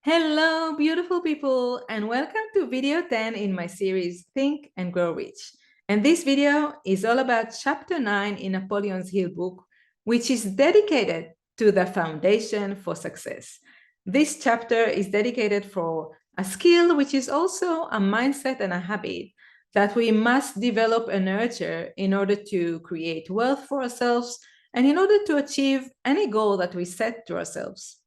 Hello, beautiful people, and welcome to video 10 in my series, Think and Grow Rich. And this video is all about chapter 9 in Napoleon's Hill book, which is dedicated to the foundation for success. This chapter is dedicated for a skill, which is also a mindset and a habit that we must develop and nurture in order to create wealth for ourselves and in order to achieve any goal that we set to ourselves.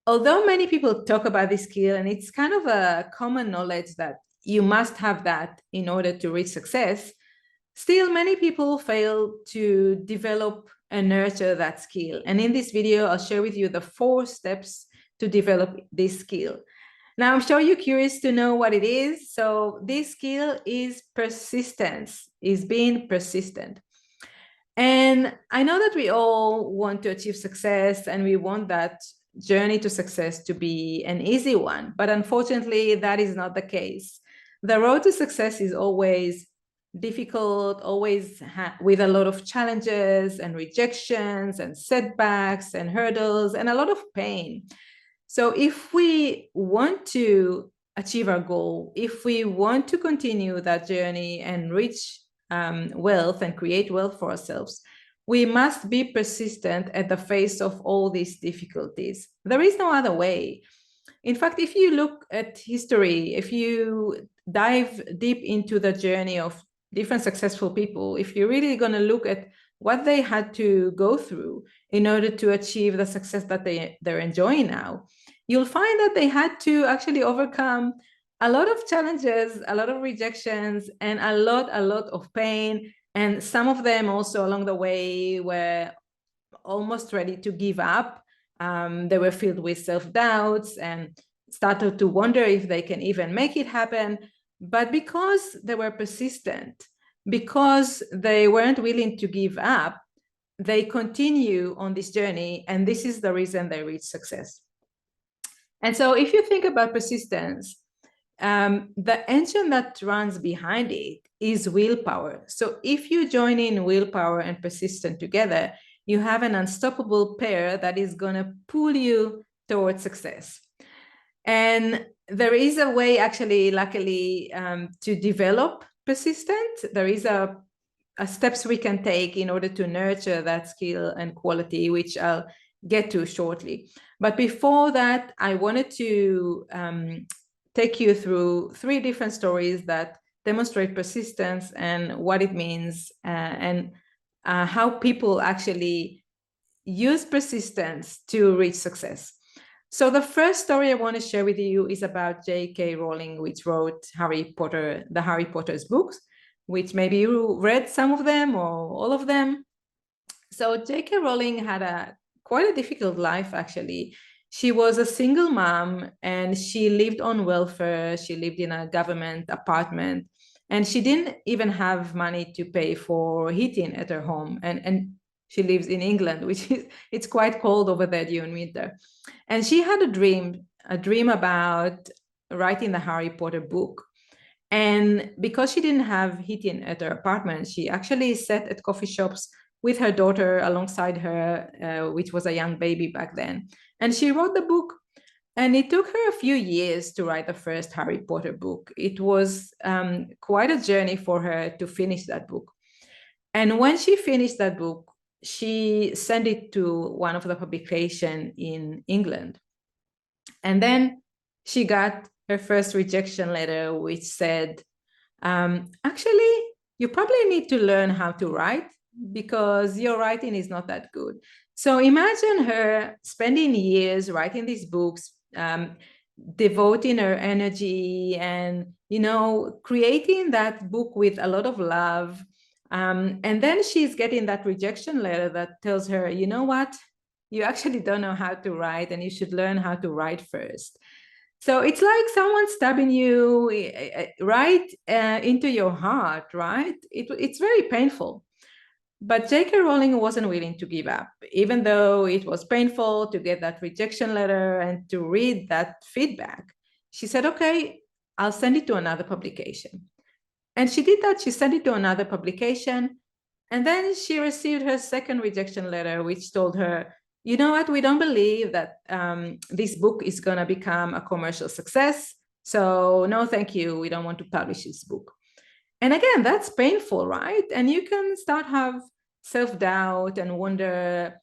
Although many people talk about this skill, and it's kind of a common knowledge that you must have that in order to reach success, still many people fail to develop and nurture that skill. And in this video, I'll share with you the 4 steps to develop this skill. Now, I'm sure you're curious to know what it is. So this skill is persistence, is being persistent. And I know that we all want to achieve success and we want that journey to success to be an easy one, but unfortunately that is not the case. The road to success is always difficult, always with a lot of challenges and rejections and setbacks and hurdles and a lot of pain. So if we want to achieve our goal, if we want to continue that journey and reach wealth and create wealth for ourselves, we must be persistent at the face of all these difficulties. There is no other way. In fact, if you look at history, if you dive deep into the journey of different successful people, if you're really going to look at what they had to go through in order to achieve the success that they're enjoying now, you'll find that they had to actually overcome a lot of challenges, a lot of rejections, and a lot of pain. And some of them also along the way were almost ready to give up. They were filled with self-doubts and started to wonder if they can even make it happen. But because they were persistent, because they weren't willing to give up, they continue on this journey. And this is the reason they reach success. And so if you think about persistence, the engine that runs behind it is willpower. So if you join in willpower and persistence together, you have an unstoppable pair that is going to pull you towards success. And there is a way, actually, luckily, to develop persistence. There is a steps we can take in order to nurture that skill and quality, which I'll get to shortly. But before that, I wanted to take you through 3 different stories that demonstrate persistence and what it means and how people actually use persistence to reach success. So the first story I want to share with you is about J.K. Rowling, which wrote the Harry Potter's books, which maybe you read some of them or all of them. So J.K. Rowling had quite a difficult life, actually. She was a single mom and she lived on welfare. She lived in a government apartment and she didn't even have money to pay for heating at her home. And she lives in England, which is, it's quite cold over there during winter. And she had a dream about writing the Harry Potter book. And because she didn't have heating at her apartment, she actually sat at coffee shops with her daughter alongside her, which was a young baby back then. And she wrote the book. And it took her a few years to write the first Harry Potter book. It was quite a journey for her to finish that book. And when she finished that book, she sent it to one of the publications in England. And then she got her first rejection letter, which said, actually, you probably need to learn how to write because your writing is not that good. So imagine her spending years writing these books, devoting her energy and, creating that book with a lot of love. And then she's getting that rejection letter that tells her, you know what? You actually don't know how to write and you should learn how to write first. So it's like someone stabbing you right into your heart, right? It's very painful. But J.K. Rowling wasn't willing to give up, even though it was painful to get that rejection letter and to read that feedback. She said, okay, I'll send it to another publication. And she did that. She sent it to another publication. And then she received her second rejection letter, which told her, you know what, we don't believe that this book is going to become a commercial success. So no, thank you. We don't want to publish this book. And again, that's painful, right? And you can start have self-doubt and wonder,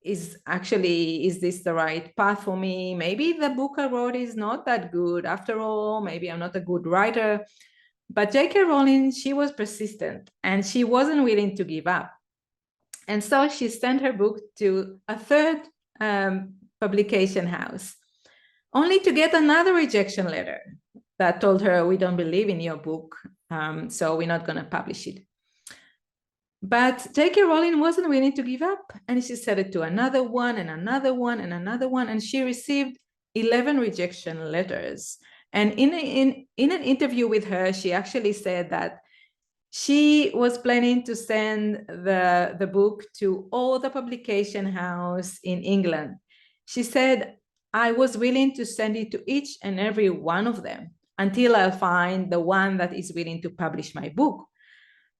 is this the right path for me? Maybe the book I wrote is not that good after all. Maybe I'm not a good writer. But J.K. Rowling, she was persistent and she wasn't willing to give up. And so she sent her book to a third publication house, only to get another rejection letter that told her, we don't believe in your book, so we're not going to publish it. But J.K. Rowling wasn't willing to give up, and she sent it to another one and another one and another one, and she received 11 rejection letters. And in an interview with her, she actually said that she was planning to send the book to all the publication house in England. She said, I was willing to send it to each and every one of them until I'll find the one that is willing to publish my book.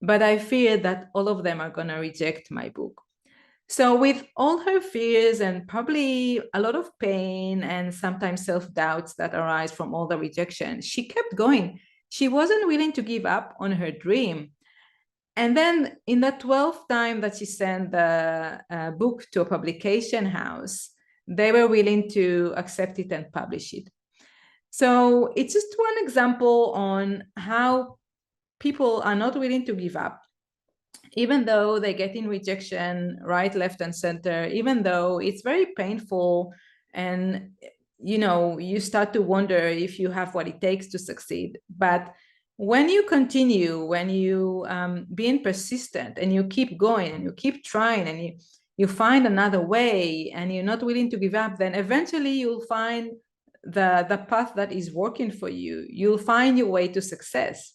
But I fear that all of them are going to reject my book. So with all her fears and probably a lot of pain and sometimes self-doubts that arise from all the rejection, she kept going. She wasn't willing to give up on her dream. And then in the 12th time that she sent the book to a publication house, they were willing to accept it and publish it. So it's just one example on how people are not willing to give up, even though they get in rejection right, left, and center, even though it's very painful and you start to wonder if you have what it takes to succeed. But when you continue, when you being persistent and you keep going and you keep trying and you find another way and you're not willing to give up, then eventually you'll find the path that is working for you. You'll find your way to success.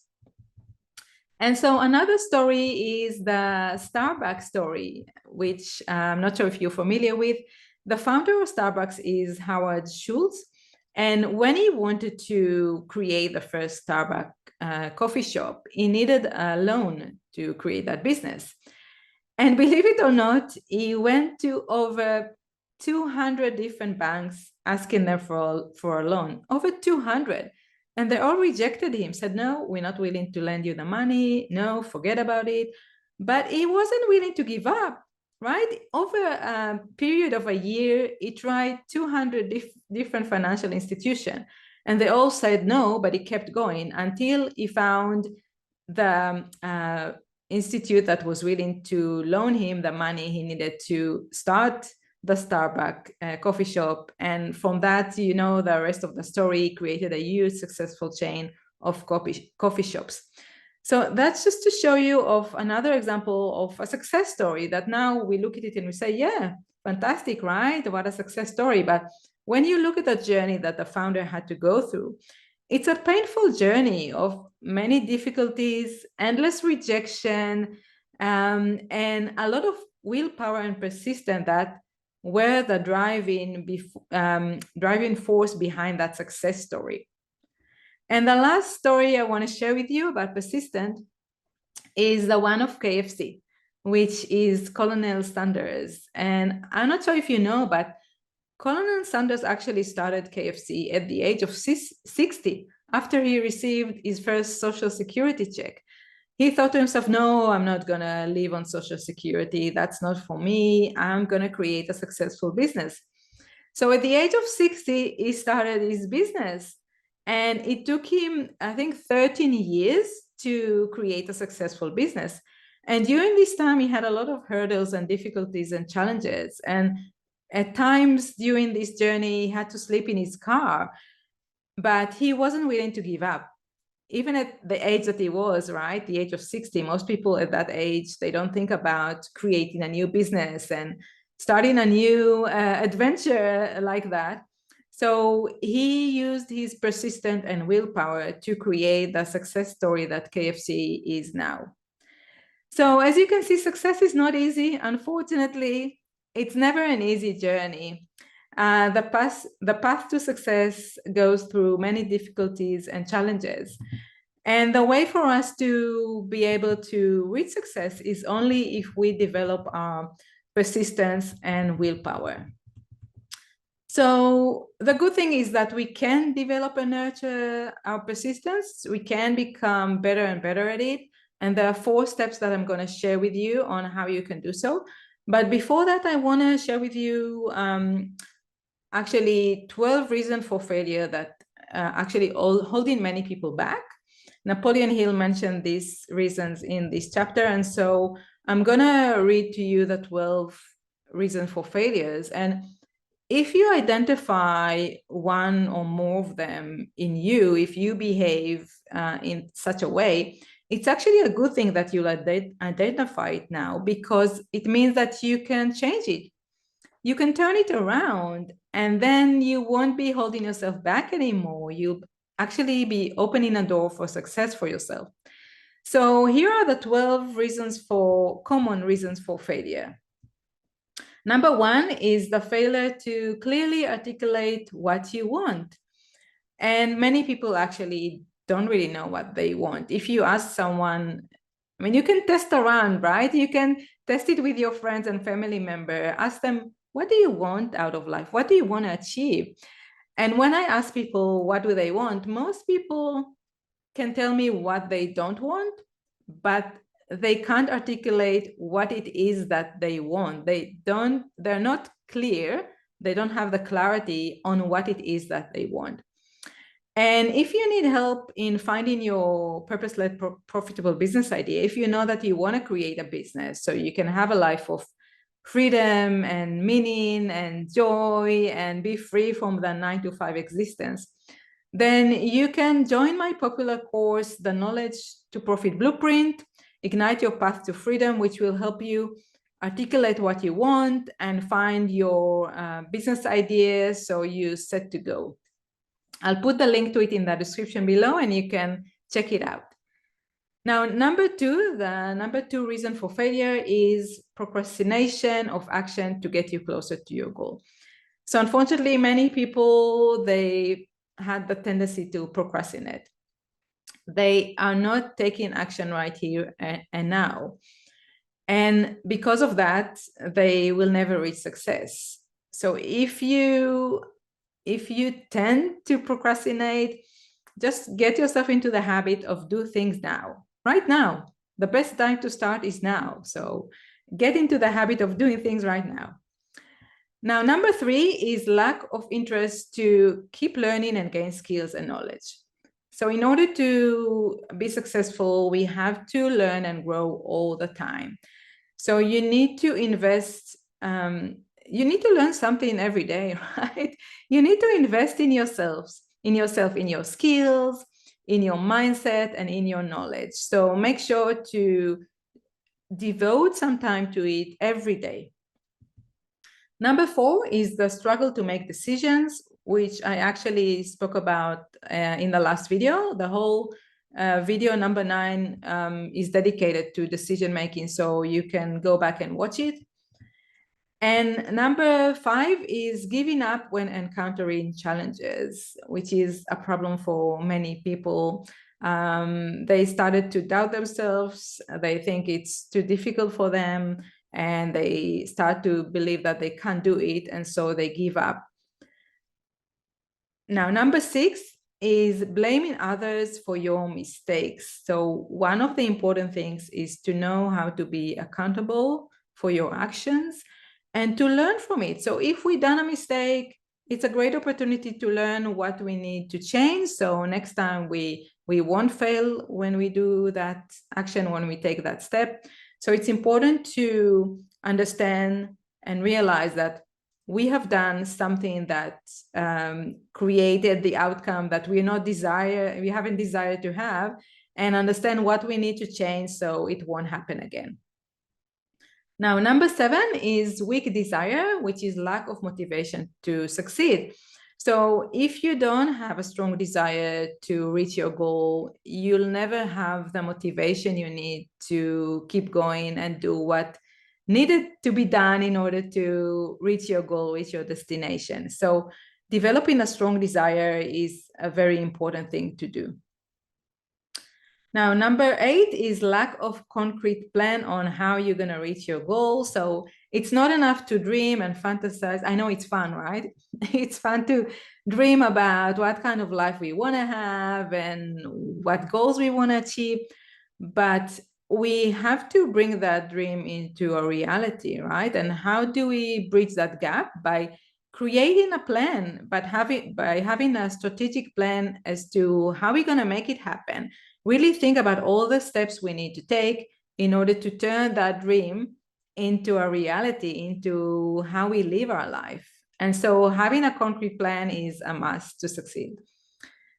And so another story is the Starbucks story, which I'm not sure if you're familiar with. The founder of Starbucks is Howard Schultz. And when he wanted to create the first Starbucks coffee shop, he needed a loan to create that business. And believe it or not, he went to over 200 different banks asking them for a loan, over 200. And they all rejected him, said, no, we're not willing to lend you the money. No, forget about it. But he wasn't willing to give up, right? Over a period of a year, he tried 200 different financial institutions. And they all said no, but he kept going until he found the institute that was willing to loan him the money he needed to start the Starbucks coffee shop. And from that, the rest of the story, created a huge successful chain of coffee shops. So that's just to show you of another example of a success story that now we look at it and we say, yeah, fantastic, right? What a success story. But when you look at the journey that the founder had to go through, it's a painful journey of many difficulties, endless rejection, and a lot of willpower and persistence that were the driving force behind that success story. And the last story I want to share with you about persistence is the one of KFC, which is Colonel Sanders. And I'm not sure if you know, but Colonel Sanders actually started KFC at the age of 60 after he received his first Social Security check. He thought to himself, no, I'm not going to live on Social Security. That's not for me. I'm going to create a successful business. So at the age of 60, he started his business. And it took him, I think, 13 years to create a successful business. And during this time, he had a lot of hurdles and difficulties and challenges. And at times during this journey, he had to sleep in his car, but he wasn't willing to give up. Even at the age that he was, right, the age of 60, most people at that age, they don't think about creating a new business and starting a new adventure like that. So he used his persistence and willpower to create the success story that KFC is now. So as you can see, success is not easy. Unfortunately, it's never an easy journey. The path to success goes through many difficulties and challenges. And the way for us to be able to reach success is only if we develop our persistence, and willpower. So the good thing is that we can develop and nurture our persistence. We can become better and better at it. And there are 4 steps that I'm going to share with you on how you can do so. But before that, I want to share with you actually 12 reasons for failure that actually holding many people back. Napoleon Hill mentioned these reasons in this chapter. And so I'm going to read to you the 12 reasons for failures. And if you identify one or more of them in you, if you behave in such a way, it's actually a good thing that you'll identify it now, because it means that you can change it. You can turn it around, and then you won't be holding yourself back anymore. You'll actually be opening a door for success for yourself. So here are the 12 common reasons for failure. Number 1 is the failure to clearly articulate what you want. And many people actually don't really know what they want. If you ask someone, I mean, you can test around, right? You can test it with your friends and family member. Ask them, what do you want out of life? What do you want to achieve? And when I ask people, what do they want? Most people can tell me what they don't want, but they can't articulate what it is that they want. They're not clear. They don't have the clarity on what it is that they want. And if you need help in finding your purpose-led profitable business idea, if you know that you want to create a business so you can have a life of freedom and meaning and joy and be free from the 9-to-5 existence, then you can join my popular course, The Knowledge to Profit Blueprint, Ignite Your Path to Freedom, which will help you articulate what you want and find your business ideas so you're set to go. I'll put the link to it in the description below, and you can check it out. Now, the number 2 reason for failure is procrastination of action to get you closer to your goal. So unfortunately, many people, they had the tendency to procrastinate. They are not taking action right here and now. And because of that, they will never reach success. So if you tend to procrastinate, just get yourself into the habit of do things now, right now. The best time to start is now. So get into the habit of doing things right now. Now, number 3 is lack of interest to keep learning and gain skills and knowledge. So in order to be successful, we have to learn and grow all the time. So you need to invest, you need to learn something every day, right? You need to invest in yourself, in your skills, in your mindset, and in your knowledge. So make sure to devote some time to it every day. Number 4 is the struggle to make decisions, which I actually spoke about in the last video. The whole video number 9 is dedicated to decision making, so you can go back and watch it. And number 5 is giving up when encountering challenges, which is a problem for many people. They started to doubt themselves. They think it's too difficult for them, and they start to believe that they can't do it, and so they give up. Now, number 6 is blaming others for your mistakes. So one of the important things is to know how to be accountable for your actions and to learn from it. So if we've done a mistake, it's a great opportunity to learn what we need to change. So next time we won't fail when we do that action, when we take that step. So it's important to understand and realize that we have done something that created the outcome that we haven't desired to have, and understand what we need to change so it won't happen again. Now, number 7 is weak desire, which is lack of motivation to succeed. So if you don't have a strong desire to reach your goal, you'll never have the motivation you need to keep going and do what needed to be done in order to reach your goal, reach your destination. So developing a strong desire is a very important thing to do. Now, number 8 is lack of concrete plan on how you're going to reach your goal. So It's not enough to dream and fantasize. I know it's fun, right? It's fun to dream about what kind of life we want to have and what goals we want to achieve. But we have to bring that dream into a reality, right? And how do we bridge that gap? By creating a plan, but by having a strategic plan as to how we're going to make it happen. Really think about all the steps we need to take in order to turn that dream into a reality, into how we live our life. And so having a concrete plan is a must to succeed.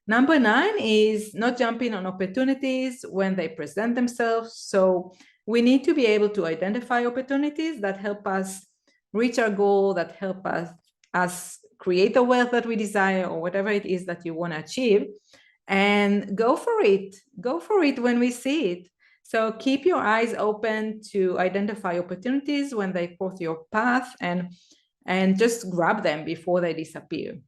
Number 9 is not jumping on opportunities when they present themselves. So we need to be able to identify opportunities that help us reach our goal, that help us create the wealth that we desire, or whatever it is that you want to achieve, and go for it. Go for it when we see it. So keep your eyes open to identify opportunities when they cross your path, and just grab them before they disappear.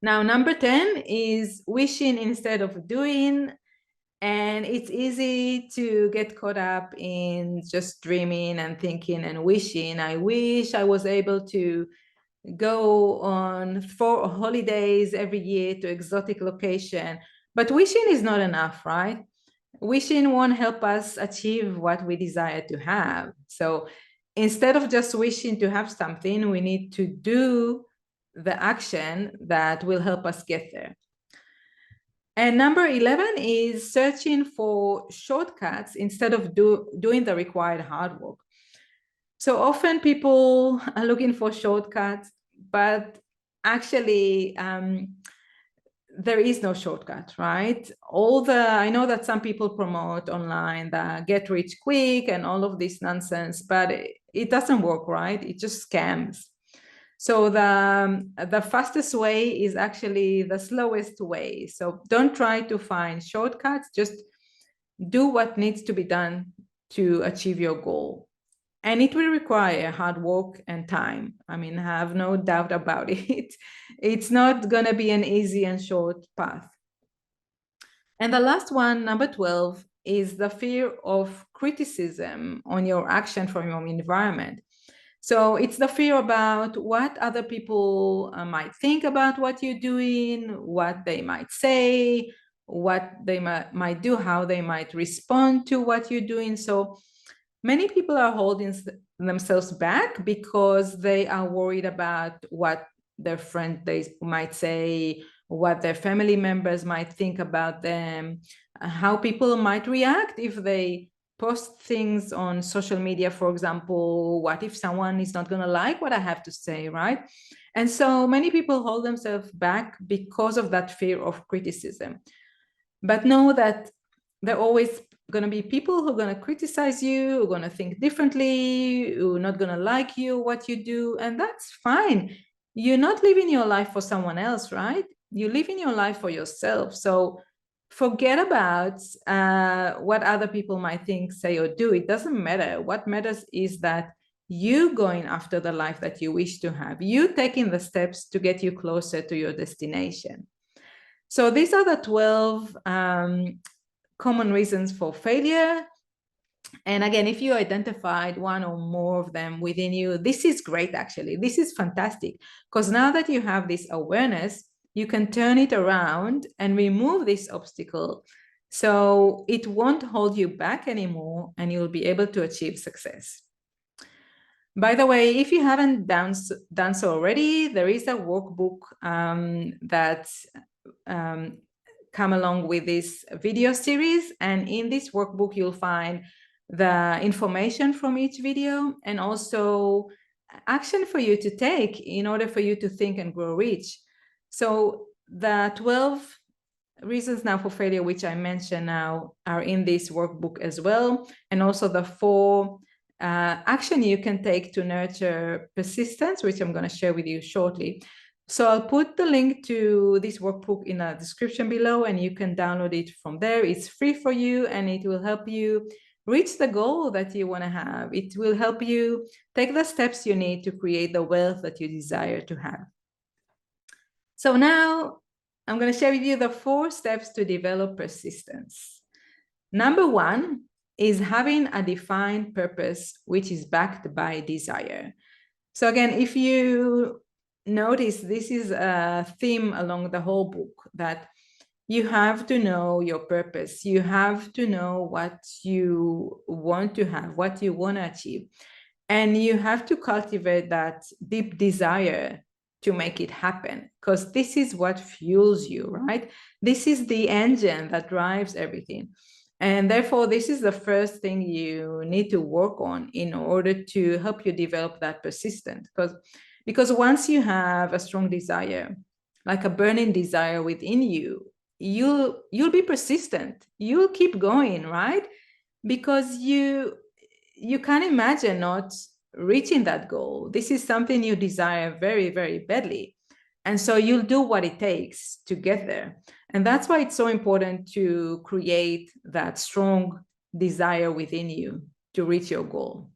Now, number 10 is wishing instead of doing. And it's easy to get caught up in just dreaming and thinking and wishing. I wish I was able to go on 4 holidays every year to exotic location. But wishing is not enough, right? Wishing won't help us achieve what we desire to have. So instead of just wishing to have something, we need to do the action that will help us get there. And number 11 is searching for shortcuts instead of doing the required hard work. So often people are looking for shortcuts, but actually there is no shortcut, right? I know that some people promote online the get rich quick and all of this nonsense, but it doesn't work, right? It just scams. So the fastest way is actually the slowest way. So don't try to find shortcuts, just do what needs to be done to achieve your goal. And it will require hard work and time. I mean, have no doubt about it. It's not going to be an easy and short path. And the last one, number 12, is the fear of criticism on your action from your environment. So it's the fear about what other people might think about what you're doing, what they might say, what they might do, how they might respond to what you're doing. So many people are holding themselves back because they are worried about what their friends might say, what their family members might think about them, how people might react if they post things on social media, for example. What if someone is not going to like what I have to say, right? And so many people hold themselves back because of that fear of criticism. But know that there are always going to be people who are going to criticize you, who are going to think differently, who are not going to like you, what you do, and that's fine. You're not living your life for someone else, right? You're living your life for yourself. So forget about what other people might think, say, or do. It doesn't matter. What matters is that you going after the life that you wish to have, you taking the steps to get you closer to your destination. So these are the 12 common reasons for failure. And again, if you identified one or more of them within you, this is great, actually. This is fantastic, because now that you have this awareness, you can turn it around and remove this obstacle. So it won't hold you back anymore, and you'll be able to achieve success. By the way, if you haven't done so already, there is a workbook that come along with this video series. And in this workbook, you'll find the information from each video and also action for you to take in order for you to think and grow rich. So the 12 reasons now for failure, which I mentioned now, are in this workbook as well. And also the 4 action you can take to nurture persistence, which I'm going to share with you shortly. So I'll put the link to this workbook in the description below, and you can download it from there. It's free for you, and it will help you reach the goal that you want to have. It will help you take the steps you need to create the wealth that you desire to have. So now I'm going to share with you the 4 steps to develop persistence. Number 1 is having a defined purpose, which is backed by desire. So again, if you notice, this is a theme along the whole book, that you have to know your purpose. You have to know what you want to have, what you want to achieve. And you have to cultivate that deep desire to make it happen, because this is what fuels you, right? This is the engine that drives everything. And therefore, this is the first thing you need to work on in order to help you develop that persistence. Because once you have a strong desire, like a burning desire within you, you'll be persistent. You'll keep going, right? Because you can't imagine not reaching that goal. This is something you desire very, very badly. And so you'll do what it takes to get there. And that's why it's so important to create that strong desire within you to reach your goal.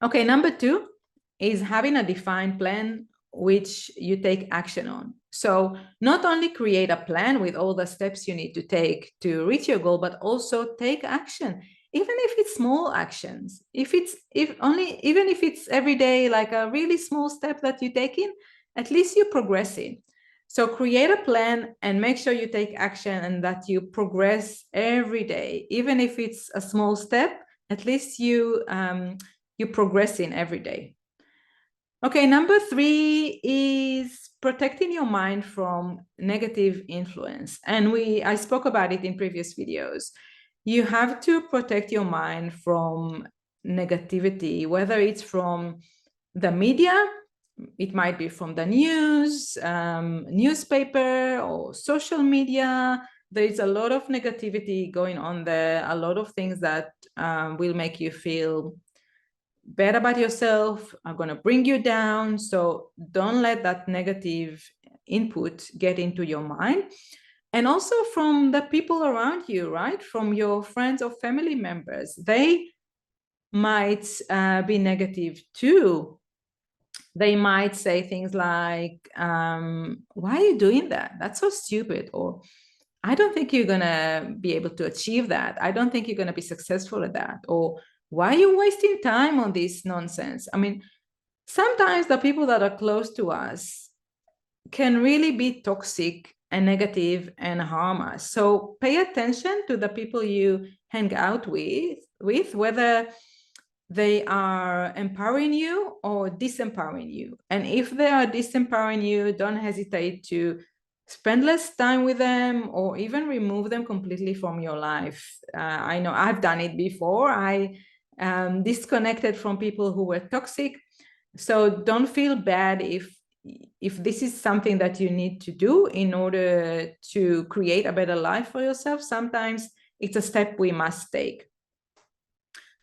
Okay, number 2 is having a defined plan which you take action on. So not only create a plan with all the steps you need to take to reach your goal, but also take action, even if it's small actions. Even if it's every day, like a really small step that you take in, at least you're progressing. So create a plan and make sure you take action and that you progress every day, even if it's a small step. At least you're progressing every day. Okay, number 3 is protecting your mind from negative influence. And I spoke about it in previous videos. You have to protect your mind from negativity, whether it's from the media, it might be from the news, newspaper, or social media. There is a lot of negativity going on there, a lot of things that will make you feel bad about yourself, are going to bring you down. So don't let that negative input get into your mind. And also from the people around you, right? From your friends or family members. They might be negative too. They might say things like, why are you doing that? That's so stupid. Or I don't think you're going to be able to achieve that. I don't think you're going to be successful at that. Or why are you wasting time on this nonsense? I mean, sometimes the people that are close to us can really be toxic and negative and harm us. So pay attention to the people you hang out with whether they are empowering you or disempowering you. And if they are disempowering you, don't hesitate to spend less time with them or even remove them completely from your life. I know I've done it before. I disconnected from people who were toxic. So don't feel bad if this is something that you need to do in order to create a better life for yourself. Sometimes it's a step we must take.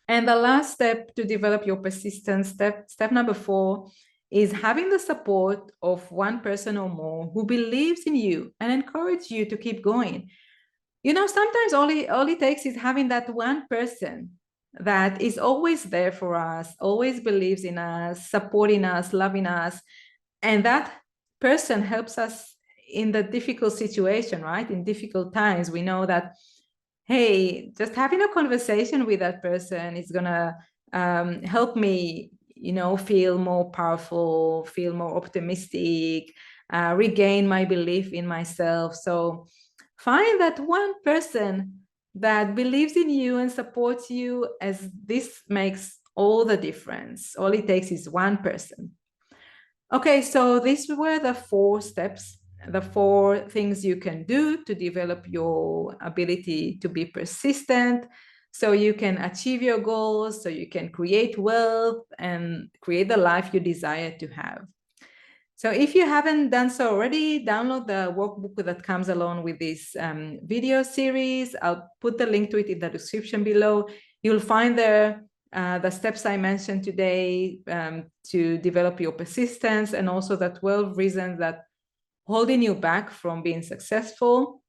And the last step to develop your persistence, step number 4, is having the support of one person or more who believes in you and encourage you to keep going. You know, sometimes all it takes is having that one person that is always there for us, always believes in us, supporting us, loving us. And that person helps us in the difficult situation, right? In difficult times, we know that, hey, just having a conversation with that person is gonna help me, you know, feel more powerful, feel more optimistic, regain my belief in myself. So find that one person that believes in you and supports you, as this makes all the difference. All it takes is one person. Okay, so these were the 4 steps, the 4 things you can do to develop your ability to be persistent, so you can achieve your goals, so you can create wealth and create the life you desire to have. So if you haven't done so already, download the workbook that comes along with this video series. I'll put the link to it in the description below. You'll find there the steps I mentioned today to develop your persistence, and also the 12 reasons that holding you back from being successful.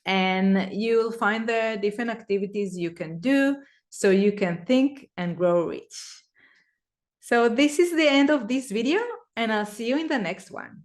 And you'll find there different activities you can do so you can think and grow rich. So this is the end of this video, and I'll see you in the next one.